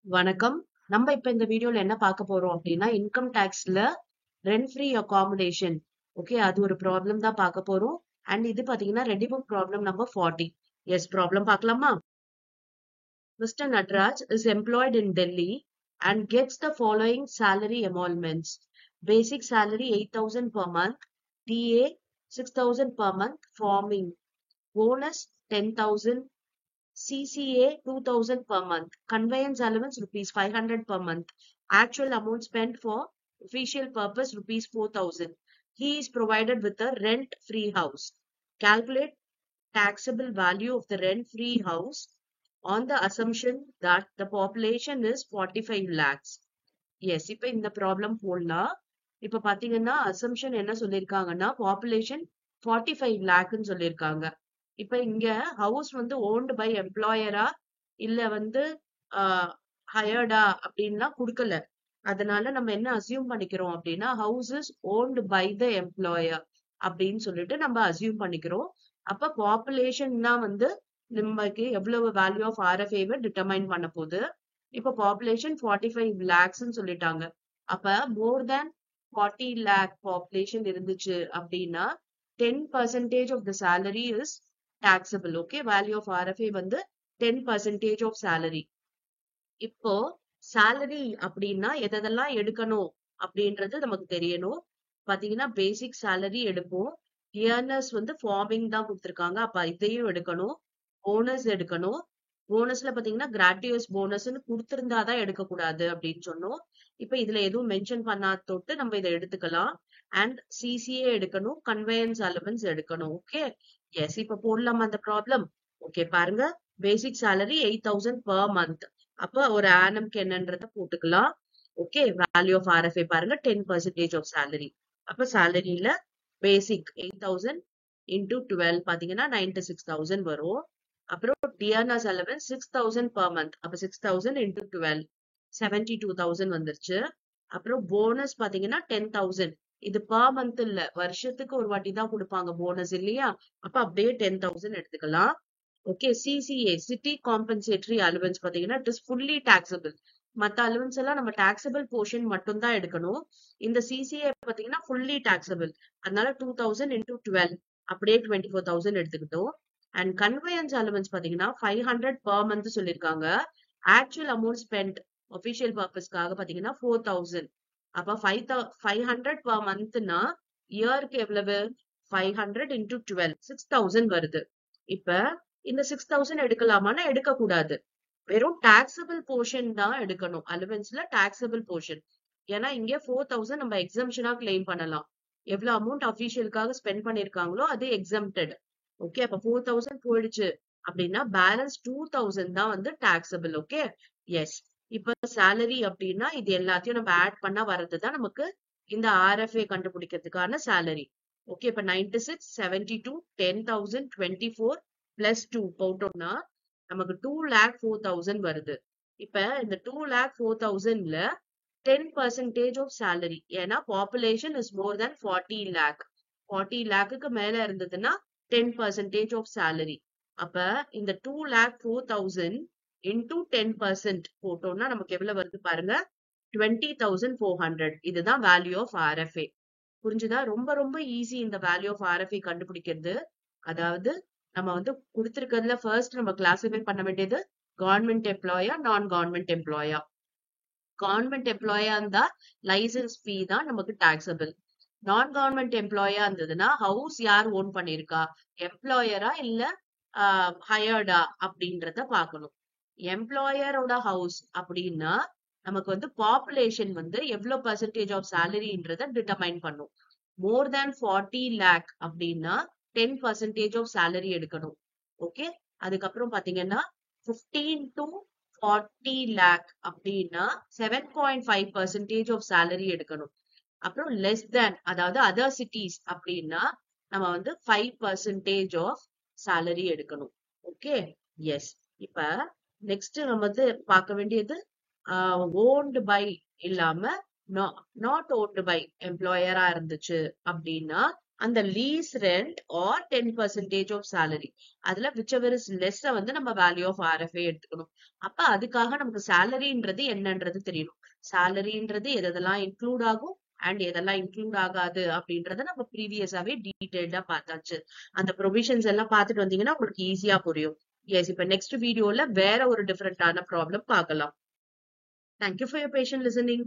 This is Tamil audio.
வணக்கம். நம்ம இப்ப இந்த வீடியோல என்ன பார்க்க போறோம் அப்படின்னா, இன்கம் டாக்ஸ்ல ரெண்ட் ஃப்ரீ அகாமடேஷன். ஓகே, அது ஒரு ப்ராப்ளம் தான் பார்க்க போறோம். அண்ட் இது பாத்தீங்கன்னா ready book problem number 40. Yes, problem பார்க்கலாமா? Mr. Nataraj is employed in Delhi and gets the following salary emoluments. Basic salary 8,000 per month, TA 6,000 per month, forming bonus 10,000, CCA 2,000 per month. Conveyance allowance rupees 500 per month. Actual amount spent for official purpose rupees 4,000. He is provided with a rent-free house. Calculate taxable value of the rent-free house on the assumption that the population is 45 lakhs. S, இப்ப இந்த ப்ராப்ளம் போடலாம். இப்ப பாத்தீங்கன்னா அசம்ஷன் என்ன சொல்லிருக்காங்கன்னா பாப்புலேஷன் 45 லேக்னு சொல்லிருக்காங்க. இப்ப இங்க ஹவுஸ் வந்து ஓன்டு பை எம்ப்ளாயரா இல்ல வந்து ஹயர்டா அப்படின்லாம் கொடுக்கல. அதனால நம்ம என்ன அசியூம் பண்ணிக்கிறோம் அப்படின்னா house is owned by the employer அப்படின்னு சொல்லிட்டு நம்ம அசியூம் பண்ணிக்கிறோம். அப்ப பாப்புலேஷன் தான் வந்து நமக்கு எவ்வளவு வேல்யூ ஆஃப் ஆர்எஃப்ஏவை டிட்டர்மைன் பண்ண போகுது. இப்ப பாப்புலேஷன் 45 லேக்ஸ்ன்னு சொல்லிட்டாங்க. அப்ப மோர் தேன் 40 லேக் பாப்புலேஷன் இருந்துச்சு அப்படின்னா 10% of the salary is taxable. Okay, value of RFA வந்து 10% ஆஃப் salary. இப்போ salary அப்படின்னா எதெல்லாம் எடுக்கணும் அப்படின்றது நமக்கு தெரியணும். பாத்தீங்கன்னா பேசிக் salary எடுப்போம். இயர்னர்ஸ் வந்து ஃபார்மிங் தான் கொடுத்துருக்காங்க, அப்ப இதையும் எடுக்கணும். போனஸ் எடுக்கணும். போனஸ்ல பாத்தீங்கன்னா கிராட்டியஸ் போனஸ்ன்னு கொடுத்திருந்தாதான் எடுக்கக்கூடாது அப்படின்னு சொன்னோம். இப்ப இதுல எதுவும் மென்ஷன் பண்ணாத தொட்டு நம்ம இதை எடுத்துக்கலாம். அண்ட் சிசிஏ எடுக்கணும், கன்வேயன்ஸ் அலவன்ஸ் எடுக்கணும். ஓகே, எஸ், இப்ப போடலாமா அந்த ப்ராப்ளம்? ஓகே, பாருங்க. பேசிக் salary 8,000 per month. அப்ப ஒரு ஆனம்க்கு என்னன்றத போட்டுக்கலாம். ஓகே, வேல்யூ ஆஃப் ஆர்எஃப்ஏ பாருங்க 10% ஆஃப் salary. அப்ப சாலரியில பேசிக் 8,000 இன்டூ 12 பாத்தீங்கன்னா 96,000 வரும். அப்புறம் டியர்னஸ் அலவன்ஸ் 6,000 per month. அப்ப 6,000 இன்டூ 12 72,000 வந்துருச்சு. அப்புறம் போனஸ் பாத்தீங்கன்னா 10,000. இது per month இல்ல, வருஷத்துக்கு ஒரு வாட்டி தான் கொடுப்பாங்க போனஸ் இல்லையா? அப்ப அப்படியே 10,000 எடுத்துக்கலாம். Okay, CCA city compensatory allowance பாத்தீங்கன்னா இட் இஸ் ஃபுல்லி டாக்ஸபிள். மத்த அலவன்ஸ் எல்லாம் நம்ம டாக்ஸபிள் போர்ஷன் மட்டும் தான் எடுக்கணும். இந்த சிசிஏ பாத்தீங்கன்னா ஃபுல்லி டாக்ஸபிள். அதனால 2,000 இன்டூ 12 அப்படியே 24,000 எடுத்துக்கிட்டோம். அண்ட் கன்வேயன்ஸ் அலவன்ஸ் பாத்தீங்கன்னா 500 per month சொல்லிருக்காங்க. ஆக்சுவல் அமௌண்ட் ஸ்பெண்ட் ஒபிஷியல் பர்பஸ்க்காக பாத்தீங்கன்னா 4,000. அப்ப 500 per monthனா இயருக்கு எவ்வளவு? 500 இன்டூ 12 6,000 வருது. இப்ப இந்த 6,000 எடுக்கலாமான்னா எடுக்க கூடாது. வெறும் டாக்ஸபிள் போர்ஷன் தான் எடுக்கணும். அலவன்ஸ்ல டாக்ஸபிள் போர்ஷன். ஏன்னா இங்க 4,000 நம்ம எக்ஸம்ஷனா கிளைம் பண்ணலாம். எவ்வளவு அமௌண்ட் அபிஷியலுக்காக ஸ்பெண்ட் பண்ணிருக்காங்களோ அது எக்ஸம்டட். ஓகே, அப்ப 4,000 போயிடுச்சு அப்படின்னா பேலன்ஸ் 2,000 தான் வந்து டாக்ஸபிள். Okay, yes. இப்ப salary அப்படின்னா இது எல்லாத்தையும் நம்ம ஆட் பண்ணா வர்றதுதான் நமக்கு இந்த ஆர்எஃப்ஏ கண்டுபிடிக்கிறதுக்கான salary. ஓகே, இப்ப 96, 72, 10,000, 24 பிளஸ் 2 போட்டோம்னா நமக்கு 2,04,000 வருது. இப்ப இந்த 2,04,000ல 10% ஆஃப் salary. ஏன்னா பாப்புலேஷன் இஸ் மோர் தேன் 40 லேக். 40 லேக்குக்கு மேல இருந்ததுன்னா 10% ஆஃப் salary. அப்ப இந்த 2,04,000 இன்டூ 10% போட்டோம்னா நமக்கு எவ்வளவு வருது பாருங்க, 20,400. இதுதான் வேல்யூ ஆஃப் ஆர்எஃப்ஏ. புரிஞ்சுதா? ரொம்ப ரொம்ப ஈஸி இந்த வேல்யூ ஆஃப் ஆர்எஃப்ஏ கண்டுபிடிக்கிறது. அதாவது நம்ம வந்து கொடுத்திருக்கிறதுல ஃபர்ஸ்ட் நம்ம கிளாசிஃபை பண்ண வேண்டியது கவர்மெண்ட் எம்ப்ளாயா நான் கவர்மெண்ட் எம்ப்ளாயா. கவர்மெண்ட் எம்ப்ளாயா இருந்தா லைசன்ஸ் ஃபீ தான் நமக்கு டாக்ஸபிள். நான் கவர்மெண்ட் எம்ப்ளாயா இருந்ததுன்னா ஹவுஸ் யார் ஓன் பண்ணிருக்கா, எம்ப்ளாயரா இல்ல ஹயர்டா அப்படின்றத பாக்கணும். எம்ப்ளாயரோட ஹவுஸ் அப்படின்னா நமக்கு வந்து பாப்புலேஷன் வந்து எவ்வளவு பெர்சன்டேஜ் ஆஃப் சேலரின்றத டிட்டர்மைன் பண்ணும். மோர் தேன் 40 லேக் அப்படின்னா 10% ஆஃப் சேலரி எடுக்கணும். ஓகே, அதுக்கப்புறம் பாத்தீங்கன்னா 15 to 40 லேக் அப்படின்னா 7.5% ஆஃப் சேலரி எடுக்கணும். அப்புறம் லெஸ் தேன், அதாவது அதர் சிட்டிஸ் அப்படின்னா நம்ம வந்து 5% ஆஃப் சேலரி எடுக்கணும். Okay, yes. இப்ப நெக்ஸ்ட் நம்ம வந்து பார்க்க வேண்டியது ஓன்டு பை இல்லாம நாட் ஓன்டு பை எம்ப்ளாயரா இருந்துச்சு அப்படின்னா அந்த lease rent or 10% of salary. அதுல whichever is less வந்து நம்ம வேல்யூ ஆஃப் RFA எடுத்துக்கணும். அப்ப அதுக்காக நமக்கு சேலரின்றது என்னன்றது தெரியணும். சேலரின்றது எதெல்லாம் இன்க்ளூட் ஆகும் அண்ட் எதெல்லாம் இன்க்ளூட் ஆகாது அப்படின்றத நம்ம ப்ரீவியஸாவே டீடைல்டா பார்த்தாச்சு. அந்த ப்ரொவிஷன்ஸ் எல்லாம் பார்த்துட்டு வந்தீங்கன்னா உங்களுக்கு ஈஸியா புரியும். எஸ், இப்ப நெக்ஸ்ட் வீடியோல வேற ஒரு டிஃபரெண்டான ப்ராப்ளம் பார்க்கலாம். Thank you for your patient listening.